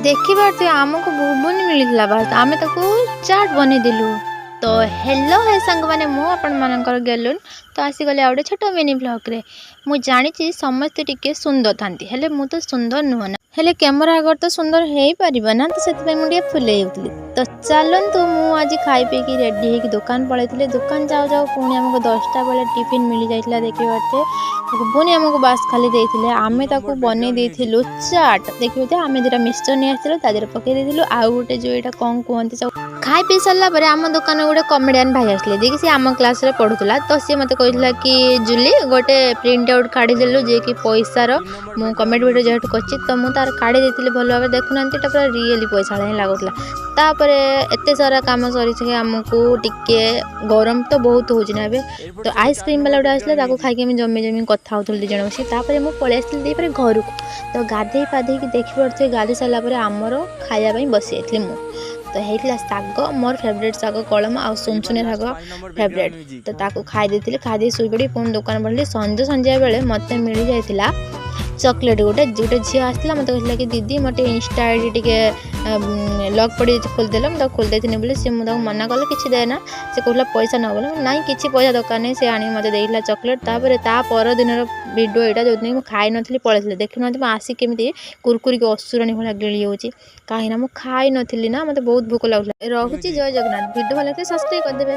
ଦେଖିପାରୁଥିବେ ଆମକୁ ଘୁଗୁନି ମିଳିଥିଲା ବାସ୍ ଆମେ ତାକୁ ଚାଟ୍ ବନେଇଦେଲୁ। ତ ହେଲୋ ହେ ସାଙ୍ଗମାନେ, ମୁଁ ଆପଣମାନଙ୍କର ଗେଲୁନ୍। ତ ଆସିଗଲି ଆଉ ଗୋଟେ ଛୋଟ ମିନି ବ୍ଲଗ୍ରେ। ମୁଁ ଜାଣିଛି ସମସ୍ତେ ଟିକେ ସୁନ୍ଦର ଥାନ୍ତି, ହେଲେ ମୁଁ ତ ସୁନ୍ଦର ନୁହଁ ନା, ହେଲେ କ୍ୟାମେରା ଆଗରେ ତ ସୁନ୍ଦର ହେଇପାରିବ ନା, ତ ସେଥିପାଇଁ ମୁଁ ଟିକେ ଫୁଲେଇ ଯାଉଥିଲି। ତ ଚାଲନ୍ତୁ, ମୁଁ ଆଜି ଖାଇ ପିଇକି ରେଡ଼ି ହେଇକି ଦୋକାନ ପଳେଇଥିଲି। ଦୋକାନ ଯାଉ ଯାଉ ପୁଣି ଆମକୁ 10ଟା ବେଳେ ଟିଫିନ୍ ମିଳିଯାଇଥିଲା। ଦେଖିପାରୁଥିବେ ଘୁଗୁନି ଆମକୁ ବାସ୍ ଖାଲି ଦେଇଥିଲେ, ଆମେ ତାକୁ ବନେଇ ଦେଇଥିଲୁ ଚାଟ୍। ଦେଖିପାରୁଥିବେ ଆମେ ଦୁଇଟା ମିକ୍ସଚର୍ ନେଇ ଆସିଥିଲୁ, ତା ଦେହରେ ପକେଇ ଦେଇଥିଲୁ। ଆଉ ଗୋଟେ ଯେଉଁ ଏଇଟା କ'ଣ କୁହନ୍ତି ସବୁ ଖାଇ ପିଇ ସାରିଲା ପରେ ଆମ ଦୋକାନ ଗୋଟେ କମେଡ଼ିଆନ୍ ଭାଇ ଆସିଲେ, ଯିଏକି ସେ ଆମ କ୍ଲାସ୍ରେ ପଢ଼ୁଥିଲା। ତ ସିଏ ମୋତେ କହିଥିଲା କି ଜୁଲି ଗୋଟେ ପ୍ରିଣ୍ଟ ଆଉଟ୍ କାଢ଼ିଦେଲୁ, ଯିଏକି ପଇସାର। ମୁଁ କମେଡ଼ି ଭିଡ଼ିଓ ଯେହେତୁ କରିଛି ତ ମୁଁ ତାର କାଢ଼ି ଦେଇଥିଲି ଭଲ ଭାବରେ। ଦେଖୁନାହାନ୍ତି, ଏଇଟା ପୁରା ରିଏଲି ପଇସା ଭଳିଆ ଲାଗୁଥିଲା। ତାପରେ ଏତେ ସାରା କାମ ସରିଛି ଆମକୁ ଟିକେ ଗରମ ତ ବହୁତ ହେଉଛି ନା ଏବେ। ତ ଆଇସ୍କ୍ରିମ୍ ବାଲା ଗୋଟେ ଆସିଲା, ତାକୁ ଖାଇକି ଆମେ ଜମି କଥା ହେଉଥିଲୁ ଦୁଇ ଜଣ ବସି। ତାପରେ ମୁଁ ପଳେଇ ଆସିଥିଲି ଦେଇପରେ ଘରକୁ। ତ ଗାଧେଇ ପାଧେଇକି ଦେଖିପାରୁଥିବେ, ଗାଧେଇ ସାରିଲା ପରେ ଆମର ଖାଇବା ପାଇଁ ବସି ଯାଇଥିଲି ମୁଁ। ତ ହେଇଥିଲା ଶାଗ, ମୋର ଫେଭରେଟ୍ ଶାଗ କଳମ, ଆଉ ସୁନସୁନିଆ ଶାଗ ଫେଭରେଟ୍। ତ ତାକୁ ଖାଇ ଦେଇଥିଲି, ଖାଇଦେଇ ଶୋଇପଡ଼ି ପୁଣି ଦୋକାନ ପଡ଼ିଲି। ସନ୍ଧ୍ୟା ବେଳେ ମୋତେ ମିଳିଯାଇଥିଲା ଚକୋଲେଟ୍ ଗୋଟେ ଝିଅ ଆସିଥିଲା, ମୋତେ କହିଥିଲା କି ଦିଦି ମୋତେ ଇନଷ୍ଟା ଆଇଡ଼ି ଟିକେ ଲକ୍ ପଡ଼ିଯାଇଛି ଖୋଲିଦେଲ। ମୁଁ ତାକୁ ଖୋଲିଦେଇଥିଲି ବୋଲି ମୁଁ ତାକୁ ମନା କଲି କିଛି ଦେନା, ସେ କହୁଥିଲା ପଇସା ନେବ ବୋଲି। ନାଇଁ କିଛି ପଇସା ଦରକାର ନାହିଁ, ସେ ଆଣିକି ମୋତେ ଦେଇଥିଲା ଚକୋଲେଟ୍। ତାପରେ ତା ପରଦିନର ଭିଡ଼ିଓ ଏଇଟା, ଯେଉଁଦିନ ମୁଁ ଖାଇନଥିଲି ପଳେଇଥିଲି। ଦେଖୁନାହାନ୍ତି ମୁଁ ଆସିକି କେମିତି କୁରକୁରିକି ଅସୁରାଣୀ ଭଳିଆ ଗିଳି ହେଉଛି, କାହିଁକିନା ମୁଁ ଖାଇନଥିଲି ନା, ମୋତେ ବହୁତ ଭୋକ ଲାଗୁଥିଲା। ରହୁଛି, ଜୟ ଜଗନ୍ନାଥ। ଭିଡ଼ିଓ ଭଲ ଲାଗିଲେ ସବସ୍କ୍ରାଇବ୍ କରିଦେବେ।